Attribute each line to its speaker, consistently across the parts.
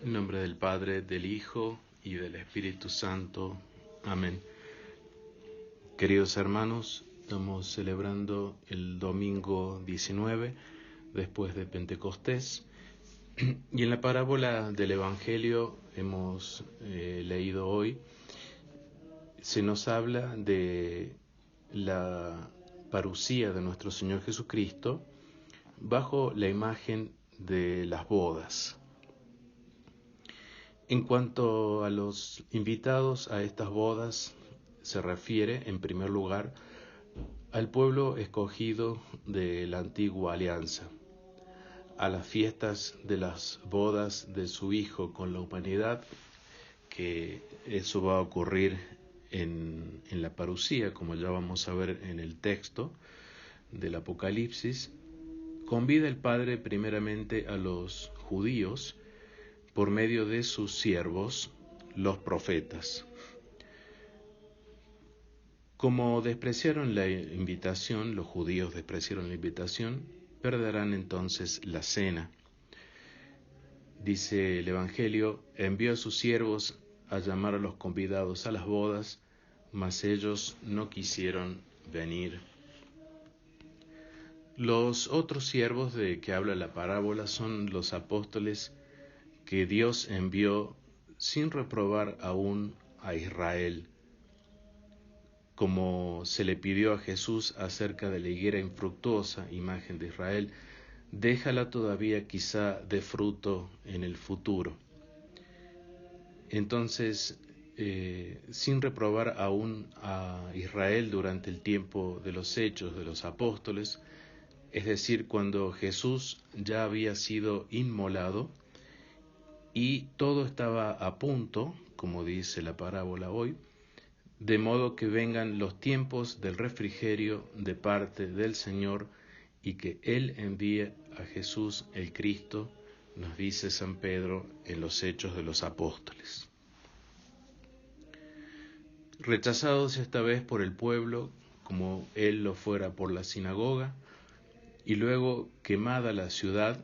Speaker 1: En nombre del Padre, del Hijo y del Espíritu Santo. Amén. Queridos hermanos, estamos celebrando el domingo 19 después de Pentecostés y en la parábola del Evangelio hemos leído hoy, se nos habla de la parusía de nuestro Señor Jesucristo bajo la imagen de las bodas. En cuanto a los invitados a estas bodas, se refiere, en primer lugar, al pueblo escogido de la antigua alianza, a las fiestas de las bodas de su Hijo con la humanidad, que eso va a ocurrir en la parusía, como ya vamos a ver en el texto del Apocalipsis. Convida el Padre primeramente a los judíos por medio de sus siervos, los profetas. Como despreciaron la invitación, los judíos despreciaron la invitación, perderán entonces la cena. Dice el Evangelio, envió a sus siervos a llamar a los convidados a las bodas, mas ellos no quisieron venir. Los otros siervos de que habla la parábola son los apóstoles que Dios envió sin reprobar aún a Israel, como se le pidió a Jesús acerca de la higuera infructuosa, imagen de Israel, déjala todavía quizá de fruto en el futuro. Entonces, sin reprobar aún a Israel durante el tiempo de los hechos de los apóstoles, es decir, cuando Jesús ya había sido inmolado y todo estaba a punto, como dice la parábola hoy, de modo que vengan los tiempos del refrigerio de parte del Señor y que Él envíe a Jesús el Cristo, nos dice San Pedro en los Hechos de los Apóstoles. Rechazados esta vez por el pueblo, como Él lo fuera por la sinagoga, y luego quemada la ciudad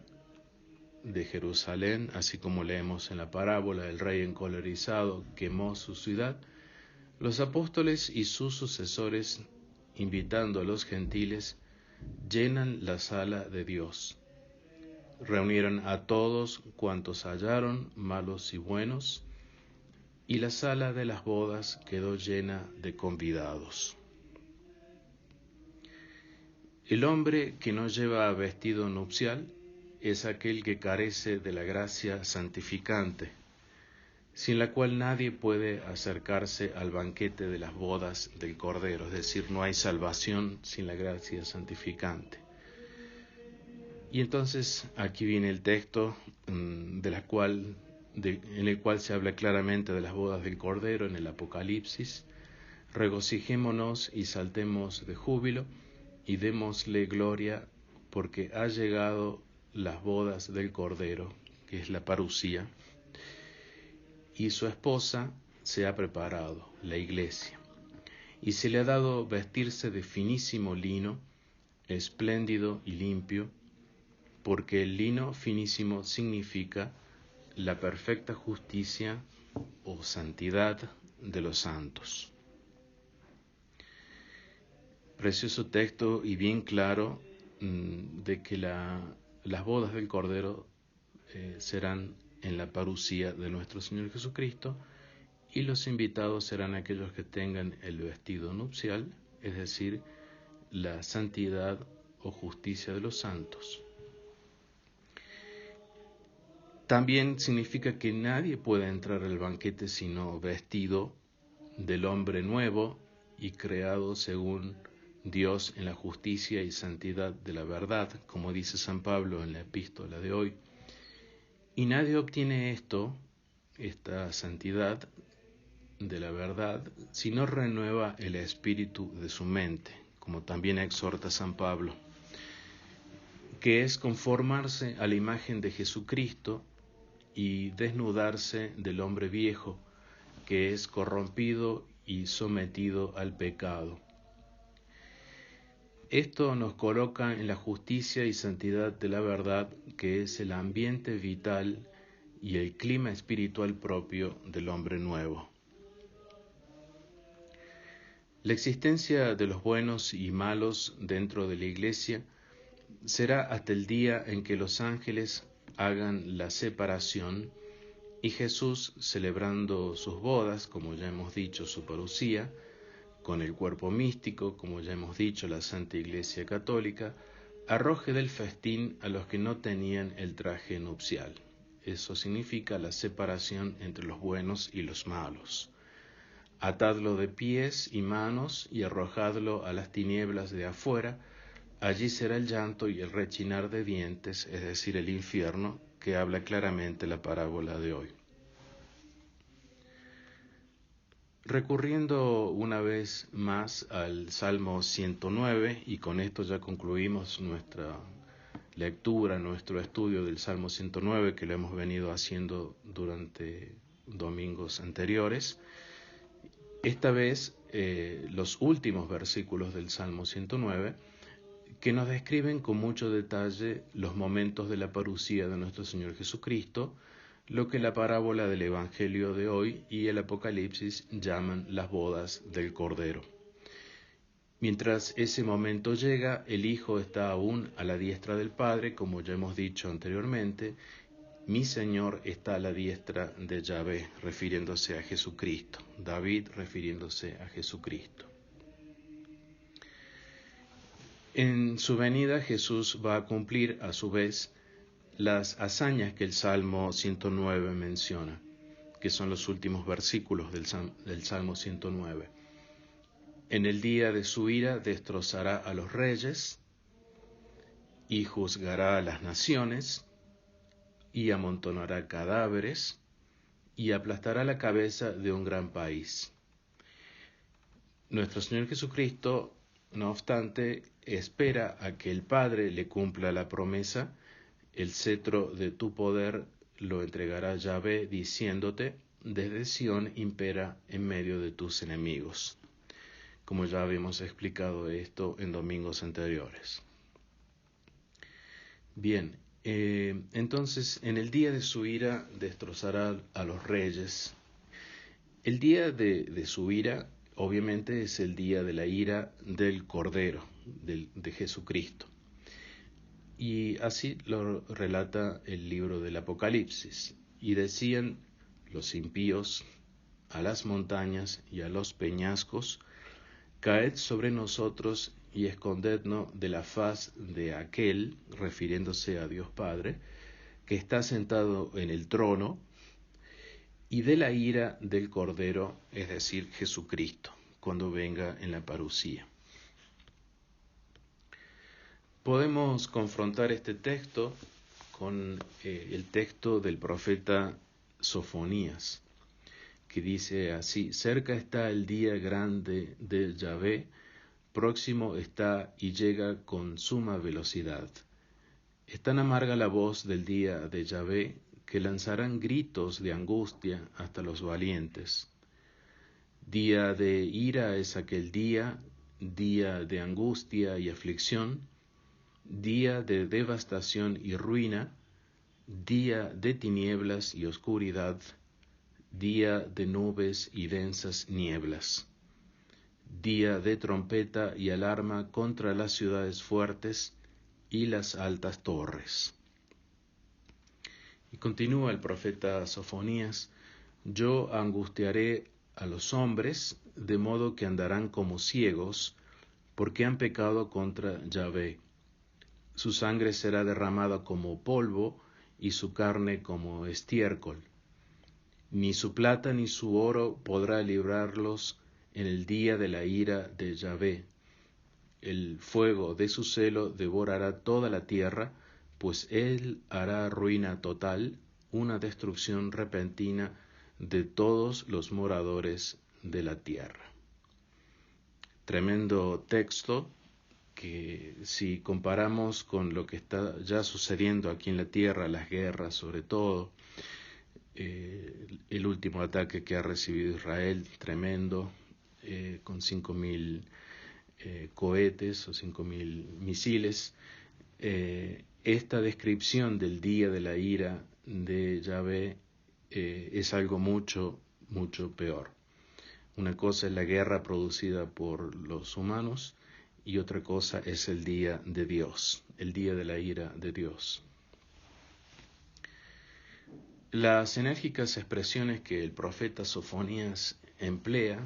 Speaker 1: de Jerusalén, así como leemos en la parábola, el rey encolerizado quemó su ciudad, los apóstoles y sus sucesores, invitando a los gentiles, llenan la sala de Dios. Reunieron a todos cuantos hallaron, malos y buenos, y la sala de las bodas quedó llena de convidados. El hombre que no lleva vestido nupcial es aquel que carece de la gracia santificante, sin la cual nadie puede acercarse al banquete de las bodas del Cordero, es decir, no hay salvación sin la gracia santificante. Y entonces aquí viene el texto en el cual se habla claramente de las bodas del Cordero en el Apocalipsis. Regocijémonos y saltemos de júbilo y démosle gloria porque ha llegado las bodas del Cordero, que es la parusía, y su esposa se ha preparado, la iglesia, y se le ha dado vestirse de finísimo lino, espléndido y limpio, porque el lino finísimo significa la perfecta justicia o santidad de los santos. Precioso texto y bien claro de que las bodas del Cordero serán en la parusía de nuestro Señor Jesucristo, y los invitados serán aquellos que tengan el vestido nupcial, es decir, la santidad o justicia de los santos. También significa que nadie puede entrar al banquete sino vestido del hombre nuevo y creado según Dios en la justicia y santidad de la verdad, como dice San Pablo en la epístola de hoy. Y nadie obtiene esta santidad de la verdad, si no renueva el espíritu de su mente, como también exhorta San Pablo, que es conformarse a la imagen de Jesucristo y desnudarse del hombre viejo, que es corrompido y sometido al pecado. Esto nos coloca en la justicia y santidad de la verdad, que es el ambiente vital y el clima espiritual propio del hombre nuevo. La existencia de los buenos y malos dentro de la Iglesia será hasta el día en que los ángeles hagan la separación y Jesús, celebrando sus bodas, como ya hemos dicho, su parucía, con el cuerpo místico, como ya hemos dicho, la Santa Iglesia Católica, arroje del festín a los que no tenían el traje nupcial. Eso significa la separación entre los buenos y los malos. Atadlo de pies y manos y arrojadlo a las tinieblas de afuera. Allí será el llanto y el rechinar de dientes, es decir, el infierno, que habla claramente la parábola de hoy. Recurriendo una vez más al Salmo 109, y con esto ya concluimos nuestra lectura, nuestro estudio del Salmo 109, que lo hemos venido haciendo durante domingos anteriores. Esta vez los últimos versículos del Salmo 109, que nos describen con mucho detalle los momentos de la parucía de nuestro Señor Jesucristo, lo que la parábola del Evangelio de hoy y el Apocalipsis llaman las bodas del Cordero. Mientras ese momento llega, el Hijo está aún a la diestra del Padre, como ya hemos dicho anteriormente. Mi Señor está a la diestra de Yahvé, refiriéndose a Jesucristo. David refiriéndose a Jesucristo. En su venida Jesús va a cumplir a su vez las hazañas que el Salmo 109 menciona, que son los últimos versículos del Salmo 109. En el día de su ira destrozará a los reyes y juzgará a las naciones y amontonará cadáveres y aplastará la cabeza de un gran país. Nuestro Señor Jesucristo, no obstante, espera a que el Padre le cumpla la promesa. El cetro de tu poder lo entregará Yahvé, diciéndote, desde Sión impera en medio de tus enemigos. Como ya habíamos explicado esto en domingos anteriores. Bien, entonces en el día de su ira destrozará a los reyes. El día de su ira obviamente es el día de la ira del Cordero, de Jesucristo. Y así lo relata el libro del Apocalipsis. Y decían los impíos a las montañas y a los peñascos, caed sobre nosotros y escondednos de la faz de aquel, refiriéndose a Dios Padre, que está sentado en el trono, y de la ira del Cordero, es decir, Jesucristo, cuando venga en la parucía. Podemos confrontar este texto con el texto del profeta Sofonías, que dice así: cerca está el día grande de Yahvé, próximo está y llega con suma velocidad. Es tan amarga la voz del día de Yahvé que lanzarán gritos de angustia hasta los valientes. Día de ira es aquel día, día de angustia y aflicción, día de devastación y ruina, día de tinieblas y oscuridad, día de nubes y densas nieblas, día de trompeta y alarma contra las ciudades fuertes y las altas torres. Y continúa el profeta Sofonías: yo angustiaré a los hombres, de modo que andarán como ciegos, porque han pecado contra Yahvé. Su sangre será derramada como polvo y su carne como estiércol. Ni su plata ni su oro podrá librarlos en el día de la ira de Yahvé. El fuego de su celo devorará toda la tierra, pues él hará ruina total, una destrucción repentina de todos los moradores de la tierra. Tremendo texto, que si comparamos con lo que está ya sucediendo aquí en la tierra, las guerras sobre todo, el último ataque que ha recibido Israel, tremendo, con 5.000 cohetes o 5.000 misiles, esta descripción del día de la ira de Yahvé es algo mucho, mucho peor. Una cosa es la guerra producida por los humanos y otra cosa es el día de Dios, el día de la ira de Dios. Las enérgicas expresiones que el profeta Sofonías emplea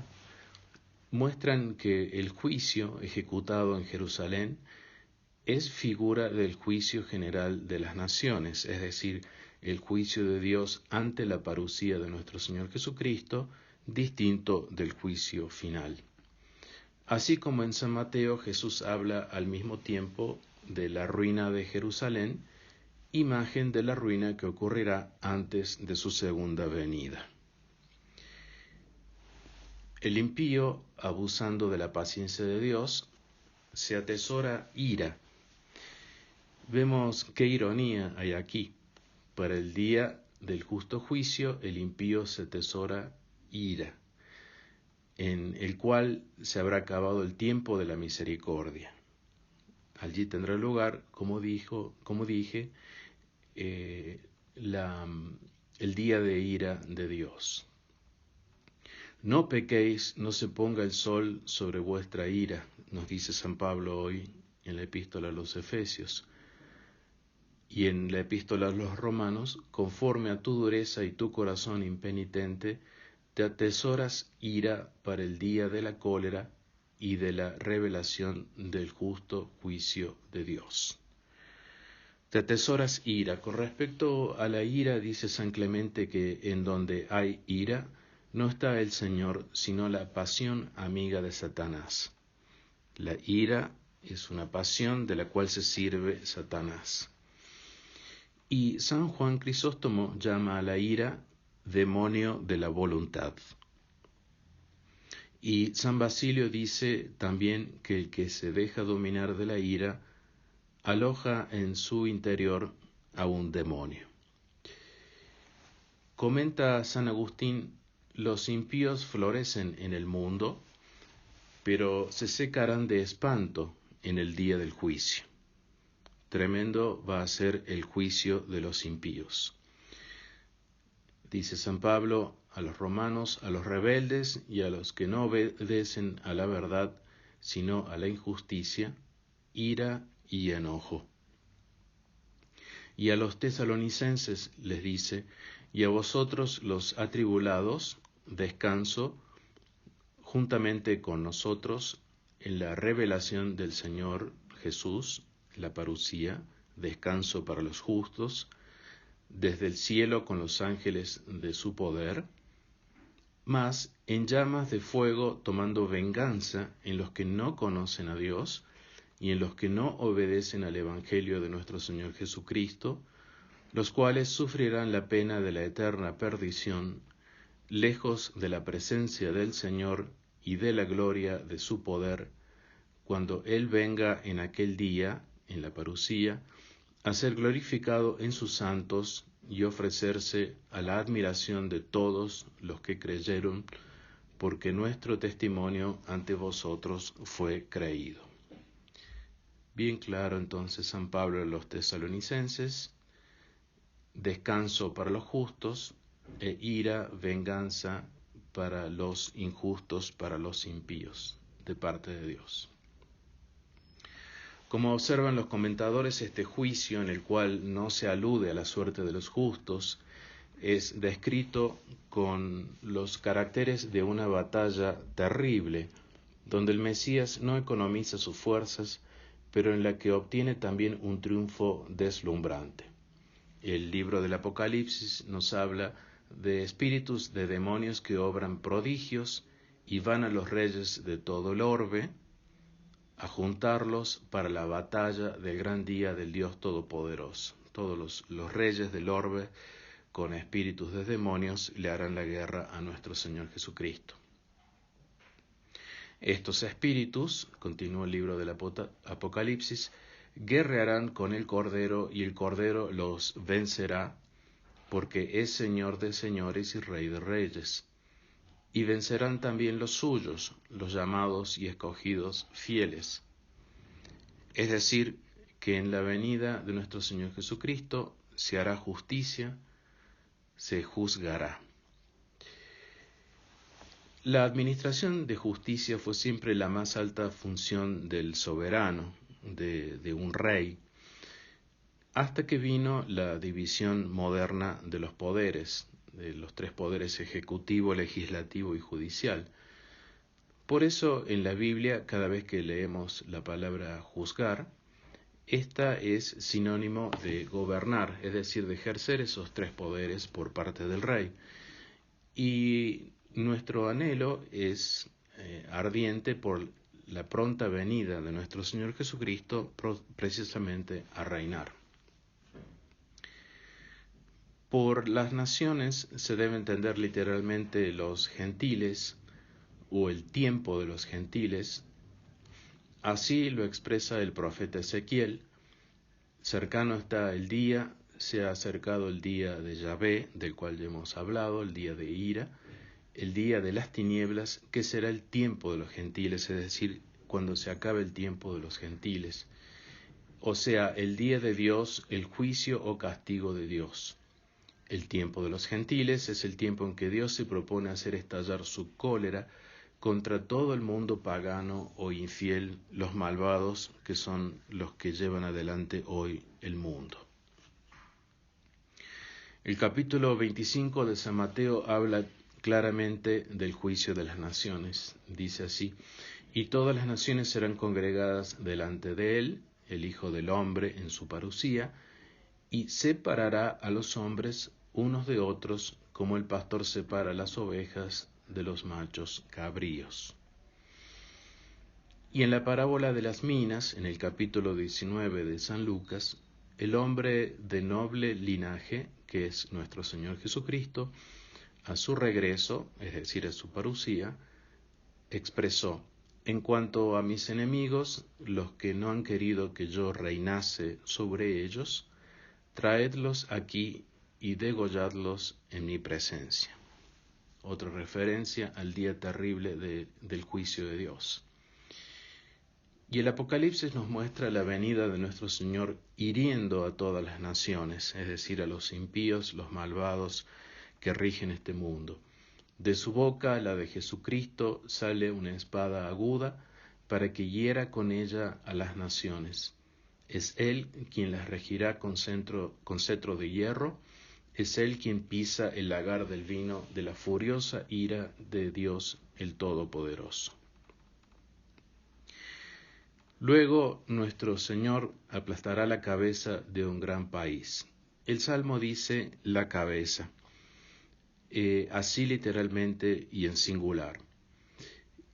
Speaker 1: muestran que el juicio ejecutado en Jerusalén es figura del juicio general de las naciones, es decir, el juicio de Dios ante la parucía de nuestro Señor Jesucristo, distinto del juicio final. Así como en San Mateo Jesús habla al mismo tiempo de la ruina de Jerusalén, imagen de la ruina que ocurrirá antes de su segunda venida. El impío, abusando de la paciencia de Dios, se atesora ira. Vemos qué ironía hay aquí. Para el día del justo juicio, el impío se atesora ira, en el cual se habrá acabado el tiempo de la misericordia. Allí tendrá lugar, como dije, el día de ira de Dios. No pequéis, no se ponga el sol sobre vuestra ira, nos dice San Pablo hoy en la epístola a los Efesios. Y en la epístola a los Romanos, conforme a tu dureza y tu corazón impenitente, te atesoras ira para el día de la cólera y de la revelación del justo juicio de Dios. Te atesoras ira. Con respecto a la ira, dice San Clemente que en donde hay ira, no está el Señor, sino la pasión amiga de Satanás. La ira es una pasión de la cual se sirve Satanás. Y San Juan Crisóstomo llama a la ira demonio de la voluntad. Y San Basilio dice también que el que se deja dominar de la ira aloja en su interior a un demonio. Comenta San Agustín, los impíos florecen en el mundo, pero se secarán de espanto en el día del juicio. Tremendo va a ser el juicio de los impíos. Dice San Pablo a los romanos, a los rebeldes y a los que no obedecen a la verdad, sino a la injusticia, ira y enojo. Y a los tesalonicenses les dice, y a vosotros los atribulados, descanso, juntamente con nosotros, en la revelación del Señor Jesús, la parucía, descanso para los justos, desde el cielo con los ángeles de su poder, mas en llamas de fuego tomando venganza en los que no conocen a Dios y en los que no obedecen al Evangelio de nuestro Señor Jesucristo, los cuales sufrirán la pena de la eterna perdición, lejos de la presencia del Señor y de la gloria de su poder, cuando Él venga en aquel día, en la parucía, a ser glorificado en sus santos y ofrecerse a la admiración de todos los que creyeron, porque nuestro testimonio ante vosotros fue creído. Bien claro entonces San Pablo a los tesalonicenses, descanso para los justos e ira, venganza para los injustos, para los impíos, de parte de Dios. Como observan los comentadores, este juicio en el cual no se alude a la suerte de los justos es descrito con los caracteres de una batalla terrible, donde el Mesías no economiza sus fuerzas, pero en la que obtiene también un triunfo deslumbrante. El libro del Apocalipsis nos habla de espíritus de demonios que obran prodigios y van a los reyes de todo el orbe, a juntarlos para la batalla del gran día del Dios Todopoderoso. Todos los reyes del orbe con espíritus de demonios le harán la guerra a nuestro Señor Jesucristo. Estos espíritus, continúa el libro del Apocalipsis, guerrearán con el Cordero y el Cordero los vencerá, porque es Señor de señores y Rey de reyes. Y vencerán también los suyos, los llamados y escogidos fieles. Es decir, que en la venida de nuestro Señor Jesucristo se hará justicia, se juzgará. La administración de justicia fue siempre la más alta función del soberano, de un rey, hasta que vino la división moderna de los poderes, de los tres poderes ejecutivo, legislativo y judicial. Por eso en la Biblia, cada vez que leemos la palabra juzgar, esta es sinónimo de gobernar, es decir, de ejercer esos tres poderes por parte del rey. Y nuestro anhelo es ardiente por la pronta venida de nuestro Señor Jesucristo precisamente a reinar. Por las naciones se debe entender literalmente los gentiles o el tiempo de los gentiles. Así lo expresa el profeta Ezequiel: cercano está el día, se ha acercado el día de Yahvé, del cual ya hemos hablado, el día de ira, el día de las tinieblas, que será el tiempo de los gentiles, es decir, cuando se acabe el tiempo de los gentiles. O sea, el día de Dios, el juicio o castigo de Dios. El tiempo de los gentiles es el tiempo en que Dios se propone hacer estallar su cólera contra todo el mundo pagano o infiel, los malvados que son los que llevan adelante hoy el mundo. El capítulo 25 de San Mateo habla claramente del juicio de las naciones. Dice así: y todas las naciones serán congregadas delante de él, el Hijo del Hombre, en su parusía, y separará a los hombres unos de otros, como el pastor separa las ovejas de los machos cabríos. Y en la parábola de las minas, en el capítulo 19 de San Lucas, el hombre de noble linaje, que es nuestro Señor Jesucristo, a su regreso, es decir, a su parusía, expresó: en cuanto a mis enemigos, los que no han querido que yo reinase sobre ellos, traedlos aquí y degolladlos en mi presencia. Otra referencia al día terrible del juicio de Dios. Y el Apocalipsis nos muestra la venida de nuestro Señor hiriendo a todas las naciones, es decir, a los impíos, los malvados que rigen este mundo. De su boca, la de Jesucristo, sale una espada aguda para que hiera con ella a las naciones. Es Él quien las regirá con cetro de hierro. Es Él quien pisa el lagar del vino de la furiosa ira de Dios el Todopoderoso. Luego nuestro Señor aplastará la cabeza de un gran país. El Salmo dice la cabeza, así literalmente y en singular.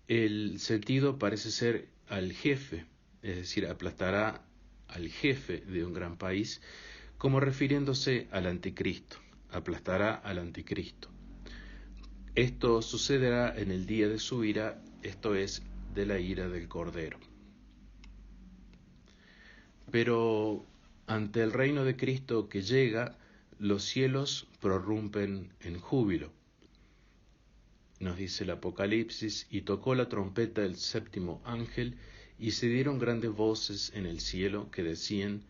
Speaker 1: El sentido parece ser al jefe, es decir, aplastará al jefe de un gran país, como refiriéndose al anticristo, aplastará al anticristo. Esto sucederá en el día de su ira, esto es, de la ira del Cordero. Pero ante el reino de Cristo que llega, los cielos prorrumpen en júbilo. Nos dice el Apocalipsis: y tocó la trompeta el séptimo ángel, y se dieron grandes voces en el cielo que decían: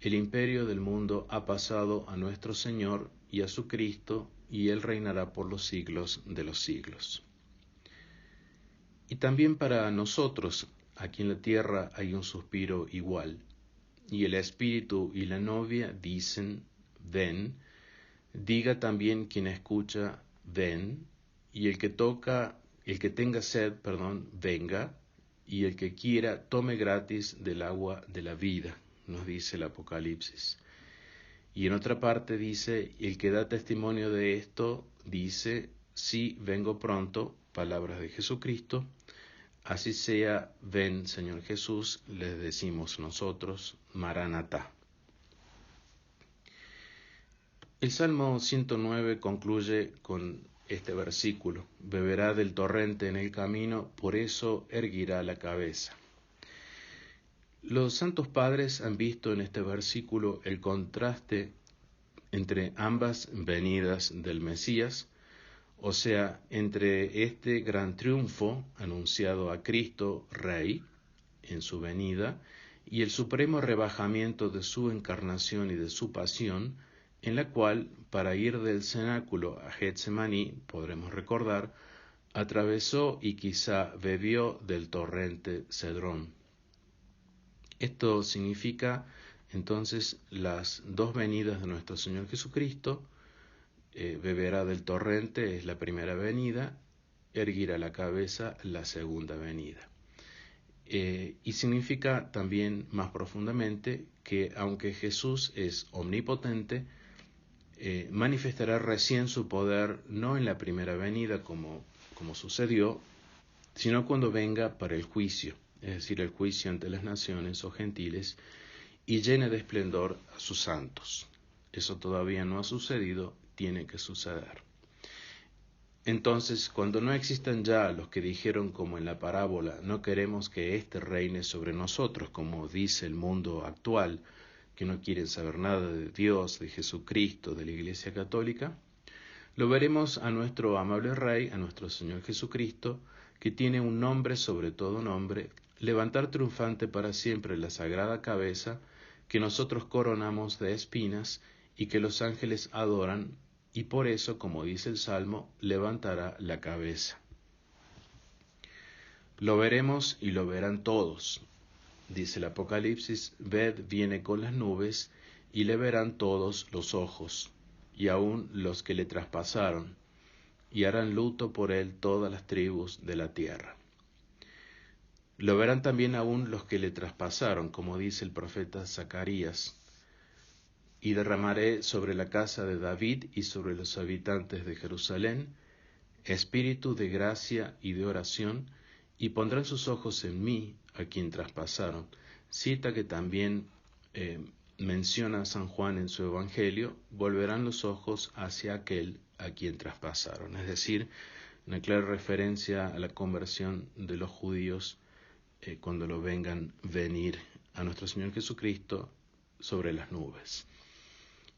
Speaker 1: el imperio del mundo ha pasado a nuestro Señor y a su Cristo, y Él reinará por los siglos de los siglos. Y también para nosotros, aquí en la tierra, hay un suspiro igual. Y el Espíritu y la novia dicen: ven. Diga también quien escucha: ven. Y el que tenga sed, venga. Y el que quiera, tome gratis del agua de la vida, nos dice el Apocalipsis. Y en otra parte dice: el que da testimonio de esto, dice: sí, vengo pronto, palabras de Jesucristo. Así sea, ven, Señor Jesús, les decimos nosotros, Maranatá. El Salmo 109 concluye con este versículo: beberá del torrente en el camino, por eso erguirá la cabeza. Los santos padres han visto en este versículo el contraste entre ambas venidas del Mesías, o sea, entre este gran triunfo anunciado a Cristo Rey en su venida y el supremo rebajamiento de su encarnación y de su pasión, en la cual, para ir del cenáculo a Getsemaní, podremos recordar, atravesó y quizá bebió del torrente Cedrón. Esto significa entonces las dos venidas de nuestro Señor Jesucristo. Beberá del torrente es la primera venida, erguirá la cabeza la segunda venida. Y significa también más profundamente que aunque Jesús es omnipotente, manifestará recién su poder no en la primera venida como sucedió, sino cuando venga para el juicio, es decir, el juicio ante las naciones o gentiles, y llene de esplendor a sus santos. Eso todavía no ha sucedido, tiene que suceder. Entonces, cuando no existan ya los que dijeron como en la parábola, no queremos que éste reine sobre nosotros, como dice el mundo actual, que no quieren saber nada de Dios, de Jesucristo, de la Iglesia Católica, lo veremos a nuestro amable Rey, a nuestro Señor Jesucristo, que tiene un nombre sobre todo nombre, levantar triunfante para siempre la sagrada cabeza que nosotros coronamos de espinas y que los ángeles adoran, y por eso, como dice el Salmo, levantará la cabeza. Lo veremos y lo verán todos. Dice el Apocalipsis, ved, viene con las nubes, y le verán todos los ojos, y aun los que le traspasaron, y harán luto por él todas las tribus de la tierra. Lo verán también aún los que le traspasaron, como dice el profeta Zacarías, y derramaré sobre la casa de David y sobre los habitantes de Jerusalén espíritu de gracia y de oración, y pondrán sus ojos en mí, a quien traspasaron. Cita que también menciona San Juan en su Evangelio, volverán los ojos hacia aquel a quien traspasaron. Es decir, una clara referencia a la conversión de los judíos cuando lo vengan venir a nuestro Señor Jesucristo sobre las nubes.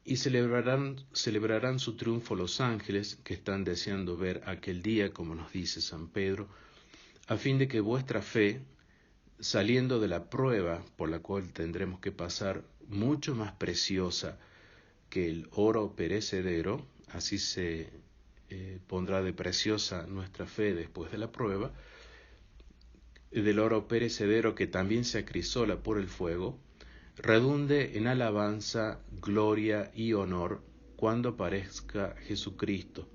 Speaker 1: Y celebrarán su triunfo los ángeles que están deseando ver aquel día, como nos dice San Pedro, a fin de que vuestra fe, saliendo de la prueba por la cual tendremos que pasar, mucho más preciosa que el oro perecedero, así se pondrá de preciosa nuestra fe después de la prueba, del oro perecedero que también se acrisola por el fuego, redunde en alabanza, gloria y honor cuando aparezca Jesucristo,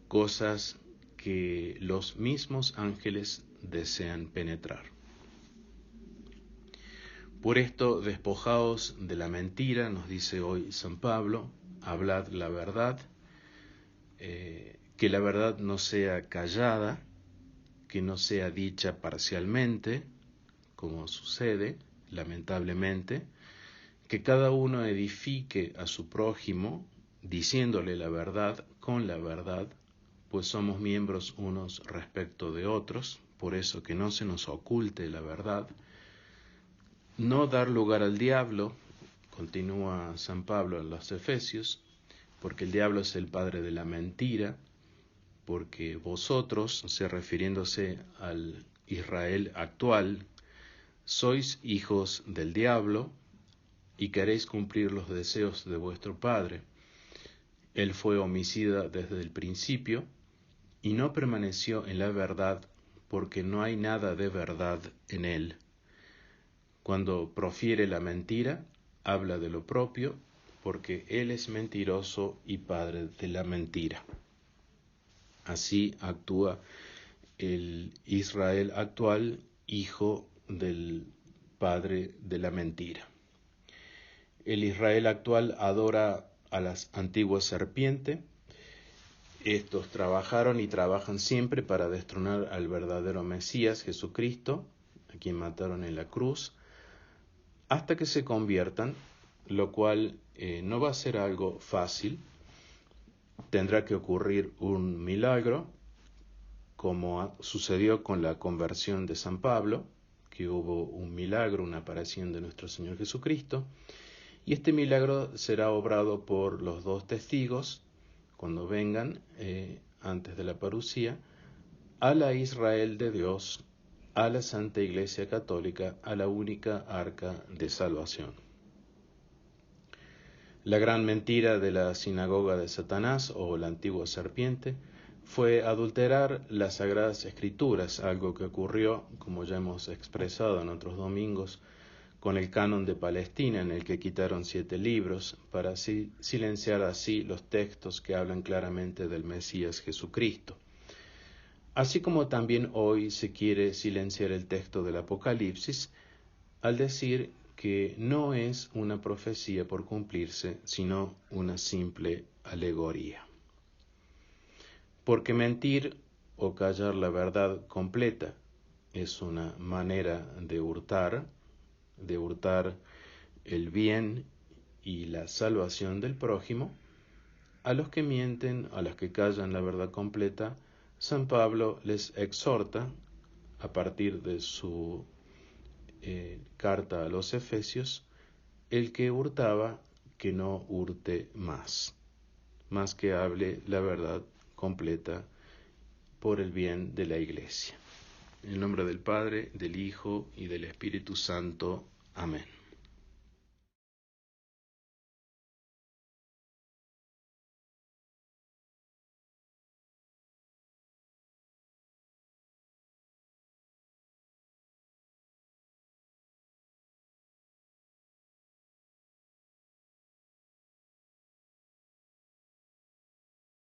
Speaker 1: cosas que los mismos ángeles desean penetrar. Por esto, despojaos de la mentira, nos dice hoy San Pablo, hablad la verdad, que la verdad no sea callada, que no sea dicha parcialmente, como sucede, lamentablemente, que cada uno edifique a su prójimo, diciéndole la verdad con la verdad, pues somos miembros unos respecto de otros, por eso que no se nos oculte la verdad. No dar lugar al diablo, continúa San Pablo en los Efesios, porque el diablo es el padre de la mentira, porque vosotros, o sea, refiriéndose al Israel actual, sois hijos del diablo y queréis cumplir los deseos de vuestro padre. Él fue homicida desde el principio y no permaneció en la verdad porque no hay nada de verdad en él. Cuando profiere la mentira, habla de lo propio porque él es mentiroso y padre de la mentira. Así actúa el Israel actual, hijo del padre de la mentira. El Israel actual adora a las antiguas serpientes. Estos trabajaron y trabajan siempre para destronar al verdadero Mesías, Jesucristo, a quien mataron en la cruz, hasta que se conviertan, lo cual no va a ser algo fácil. Tendrá que ocurrir un milagro, como sucedió con la conversión de San Pablo, que hubo un milagro, una aparición de nuestro Señor Jesucristo, y este milagro será obrado por los dos testigos, cuando vengan, antes de la parucía, a la Israel de Dios, a la Santa Iglesia Católica, a la única arca de salvación. La gran mentira de la sinagoga de Satanás o la antigua serpiente fue adulterar las sagradas escrituras, algo que ocurrió, como ya hemos expresado en otros domingos, con el canon de Palestina, en el que quitaron 7 libros para silenciar así los textos que hablan claramente del Mesías Jesucristo. Así como también hoy se quiere silenciar el texto del Apocalipsis al decir que no es una profecía por cumplirse, sino una simple alegoría. Porque mentir o callar la verdad completa es una manera de hurtar el bien y la salvación del prójimo. A los que mienten, a los que callan la verdad completa, San Pablo les exhorta, a partir de su carta a los Efesios, el que hurtaba, que no hurte más que hable la verdad completa por el bien de la Iglesia. En el nombre del Padre, del Hijo y del Espíritu Santo. Amén.